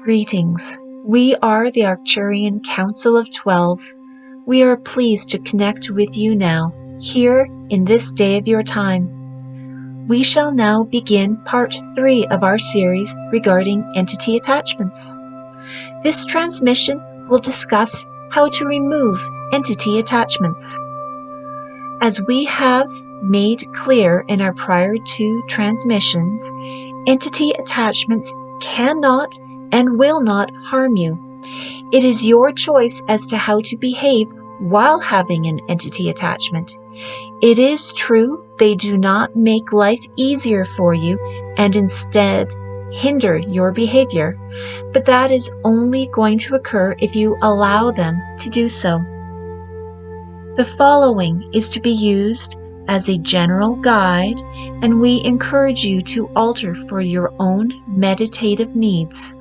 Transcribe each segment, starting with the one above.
Greetings. We are the Arcturian Council of 12. We are pleased to connect with you now, here in this day of your time. We shall now begin part 3 of our series regarding entity attachments. This transmission will discuss how to remove entity attachments. As we have made clear in our prior 2 transmissions, entity attachments cannot and will not harm you. It is your choice as to how to behave while having an entity attachment. It is true they do not make life easier for you and instead hinder your behavior, but that is only going to occur if you allow them to do so. The following is to be used as a general guide, and we encourage you to alter for your own meditative needs.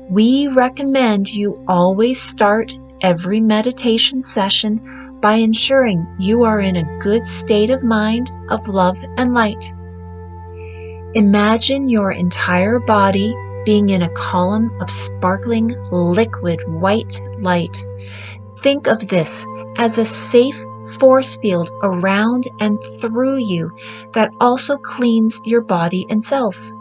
We recommend you always start every meditation session by ensuring you are in a good state of mind of love and light. Imagine your entire body being in a column of sparkling liquid white light. Think of this as a safe force field around and through you that also cleans your body and cells.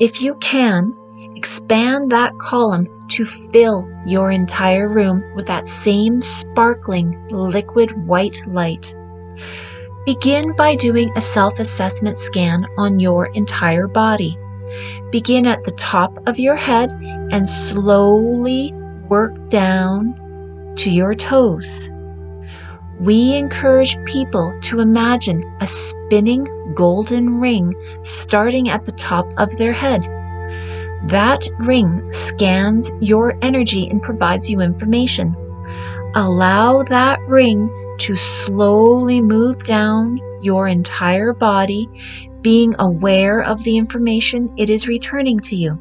If you can, expand that column to fill your entire room with that same sparkling liquid white light. Begin by doing a self-assessment scan on your entire body. Begin at the top of your head and slowly work down to your toes. We encourage people to imagine a spinning golden ring starting at the top of their head. That ring scans your energy and provides you information. Allow that ring to slowly move down your entire body, being aware of the information it is returning to you.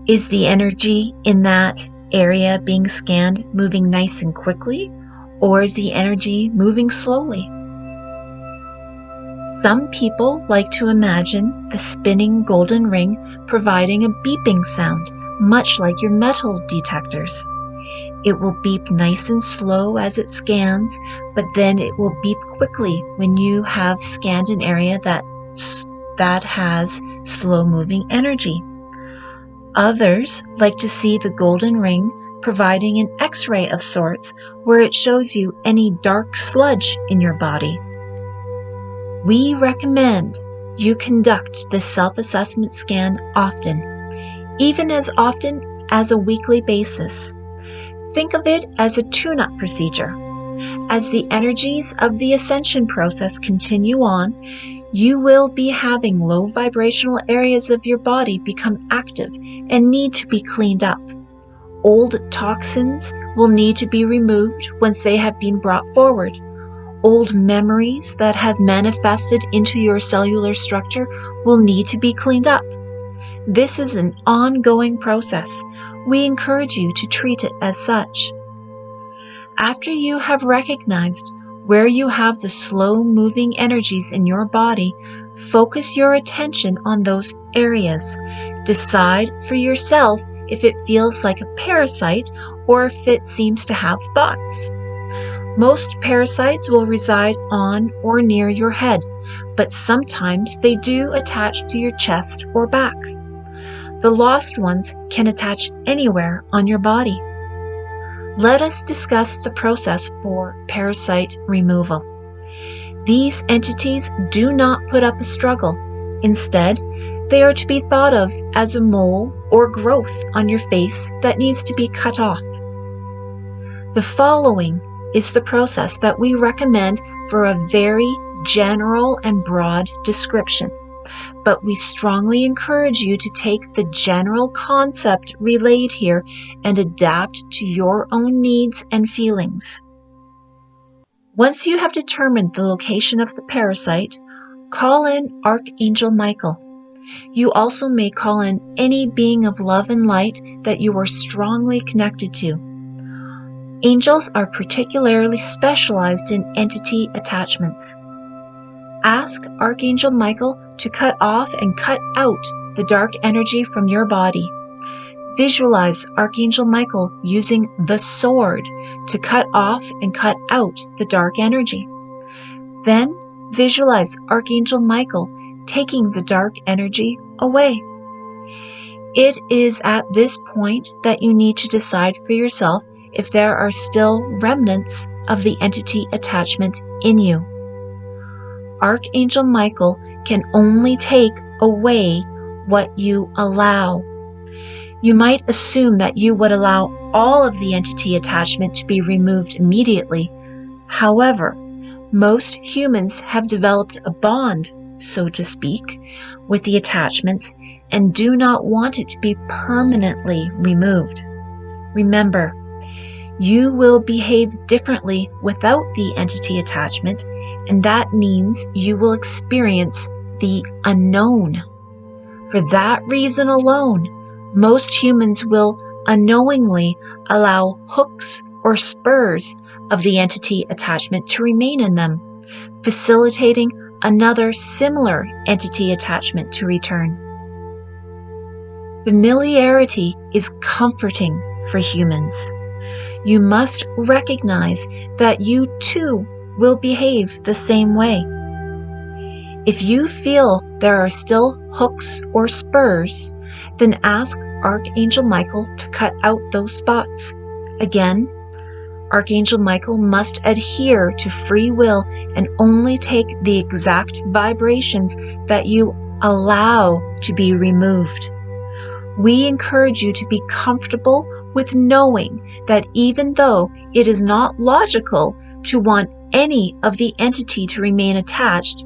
Is the energy in that area being scanned moving nice and quickly, or is the energy moving slowly? Some people like to imagine the spinning golden ring providing a beeping sound, much like your metal detectors. It will beep nice and slow as it scans, but then it will beep quickly when you have scanned an area that has slow-moving energy. Others like to see the golden ring providing an X-ray of sorts where it shows you any dark sludge in your body. We recommend you conduct this self-assessment scan often, even as often as a weekly basis. Think of it as a tune-up procedure. As the energies of the Ascension process continue on, you will be having low vibrational areas of your body become active and need to be cleaned up. Old toxins will need to be removed once they have been brought forward. Old memories that have manifested into your cellular structure will need to be cleaned up. This is an ongoing process. We encourage you to treat it as such. After you have recognized where you have the slow-moving energies in your body, focus your attention on those areas. Decide for yourself if it feels like a parasite or if it seems to have thoughts. Most parasites will reside on or near your head, but sometimes they do attach to your chest or back. The lost ones can attach anywhere on your body. Let us discuss the process for parasite removal. These entities do not put up a struggle. Instead, they are to be thought of as a mole or growth on your face that needs to be cut off. The following is the process that we recommend for a very general and broad description, but we strongly encourage you to take the general concept relayed here and adapt to your own needs and feelings. Once you have determined the location of the parasite, call in Archangel Michael. You also may call in any being of love and light that you are strongly connected to. Angels are particularly specialized in entity attachments. Ask Archangel Michael to cut off and cut out the dark energy from your body. Visualize Archangel Michael using the sword to cut off and cut out the dark energy. Then visualize Archangel Michael taking the dark energy away. It is at this point that you need to decide for yourself if there are still remnants of the entity attachment in you. Archangel Michael can only take away what you allow. You might assume that you would allow all of the entity attachment to be removed immediately. However, most humans have developed a bond, so to speak, with the attachments and do not want it to be permanently removed. Remember, you will behave differently without the entity attachment, and that means you will experience the unknown. For that reason alone, most humans will unknowingly allow hooks or spurs of the entity attachment to remain in them, facilitating another similar entity attachment to return. Familiarity is comforting for humans. You must recognize that you too will behave the same way. If you feel there are still hooks or spurs, then ask Archangel Michael to cut out those spots. Again, Archangel Michael must adhere to free will and only take the exact vibrations that you allow to be removed. We encourage you to be comfortable with knowing that even though it is not logical to want any of the entity to remain attached,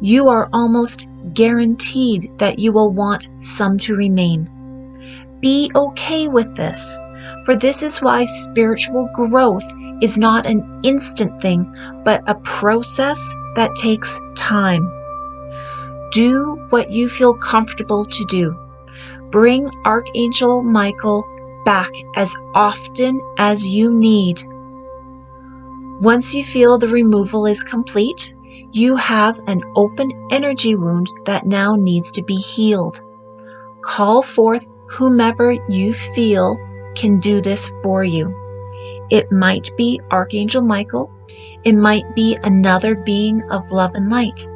you are almost guaranteed that you will want some to remain. Be okay with this, for this is why spiritual growth is not an instant thing, but a process that takes time. Do what you feel comfortable to do. Bring Archangel Michael back as often as you need. Once you feel the removal is complete, you have an open energy wound that now needs to be healed. Call forth whomever you feel can do this for you. It might be Archangel Michael. It might be another being of love and light.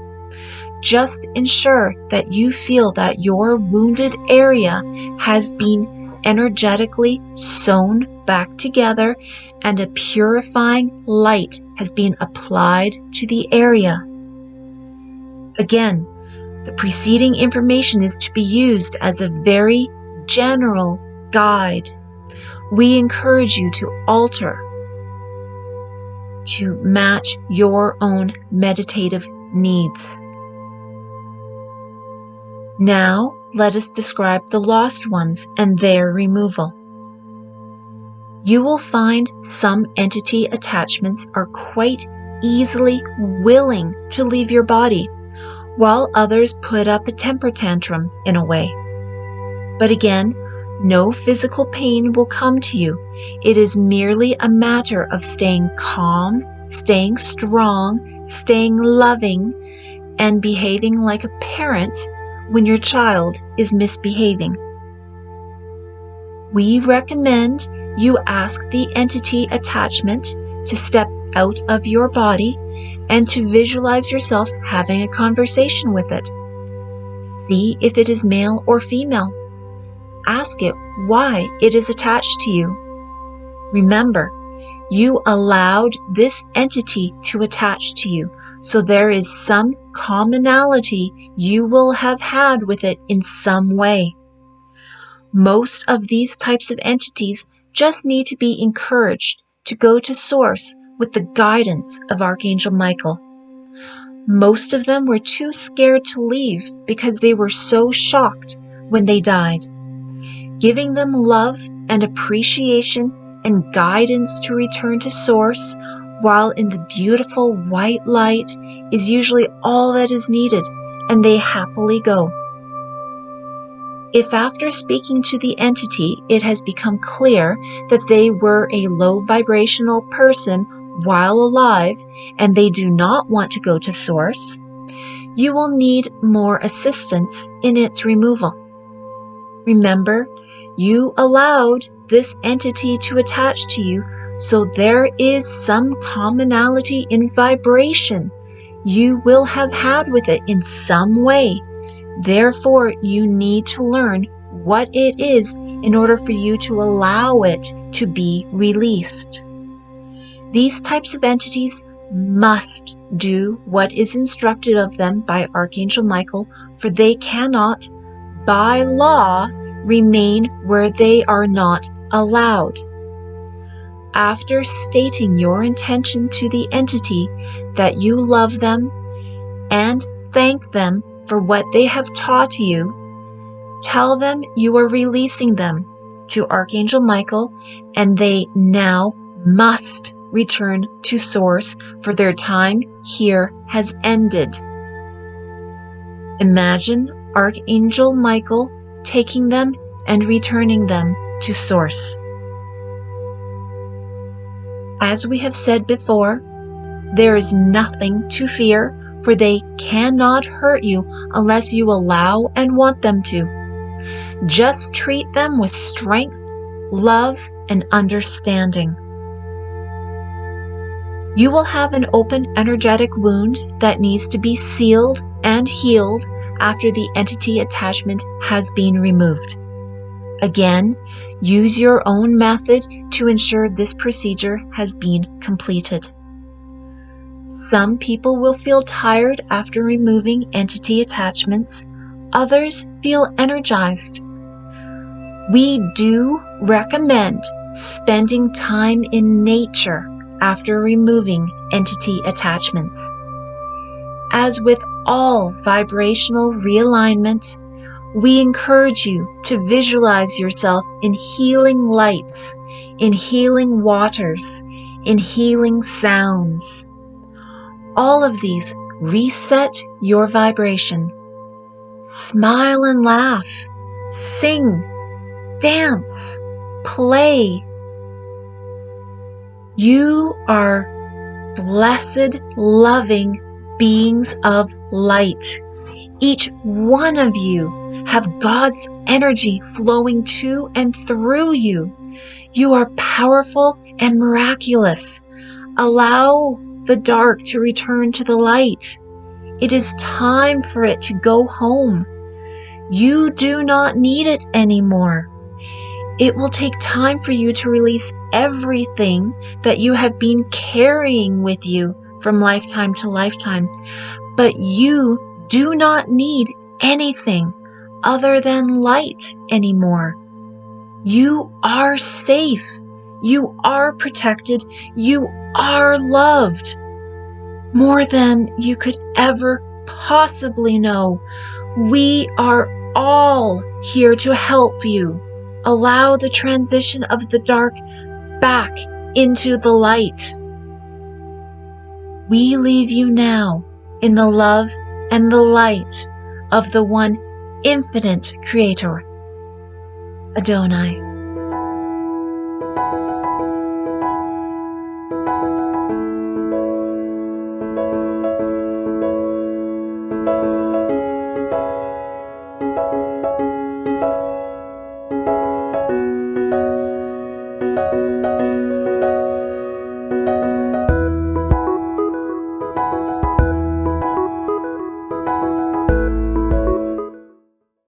Just ensure that you feel that your wounded area has been energetically sewn back together and a purifying light has been applied to the area. Again, the preceding information is to be used as a very general guide. We encourage you to alter to match your own meditative needs. Now, let us describe the lost ones and their removal. You will find some entity attachments are quite easily willing to leave your body, while others put up a temper tantrum in a way. But again, no physical pain will come to you. It is merely a matter of staying calm, staying strong, staying loving, and behaving like a parent when your child is misbehaving. We recommend you ask the entity attachment to step out of your body and to visualize yourself having a conversation with it. See if it is male or female. Ask it why it is attached to you. Remember, you allowed this entity to attach to you, so there is some commonality you will have had with it in some way. Most of these types of entities just need to be encouraged to go to Source with the guidance of Archangel Michael. Most of them were too scared to leave because they were so shocked when they died. Giving them love and appreciation and guidance to return to Source while in the beautiful white light is usually all that is needed, and they happily go. If after speaking to the entity it has become clear that they were a low vibrational person while alive and they do not want to go to Source, you will need more assistance in its removal. Remember, you allowed this entity to attach to you, so there is some commonality in vibration you will have had with it in some way. Therefore, you need to learn what it is in order for you to allow it to be released. These types of entities must do what is instructed of them by Archangel Michael, for they cannot, by law, remain where they are not allowed. After stating your intention to the entity that you love them and thank them for what they have taught you, tell them you are releasing them to Archangel Michael, and they now must return to Source, for their time here has ended. Imagine Archangel Michael taking them and returning them to Source. As we have said before, there is nothing to fear, for they cannot hurt you unless you allow and want them to. Just treat them with strength, love, and understanding. You will have an open energetic wound that needs to be sealed and healed after the entity attachment has been removed. Again, use your own method to ensure this procedure has been completed. Some people will feel tired after removing entity attachments. Others feel energized. We do recommend spending time in nature after removing entity attachments. As with all vibrational realignment, we encourage you to visualize yourself in healing lights, in healing waters, in healing sounds. All of these reset your vibration. Smile and laugh, sing, dance, play. You are blessed, loving beings of light. Each one of you have God's energy flowing to and through you. You are powerful and miraculous. Allow the dark to return to the light. It is time for it to go home. You do not need it anymore. It will take time for you to release everything that you have been carrying with you from lifetime to lifetime. But you do not need anything other than light anymore. You are safe. You are protected. You are loved. More than you could ever possibly know. We are all here to help you. Allow the transition of the dark back into the light. We leave you now in the love and the light of the one infinite Creator, Adonai.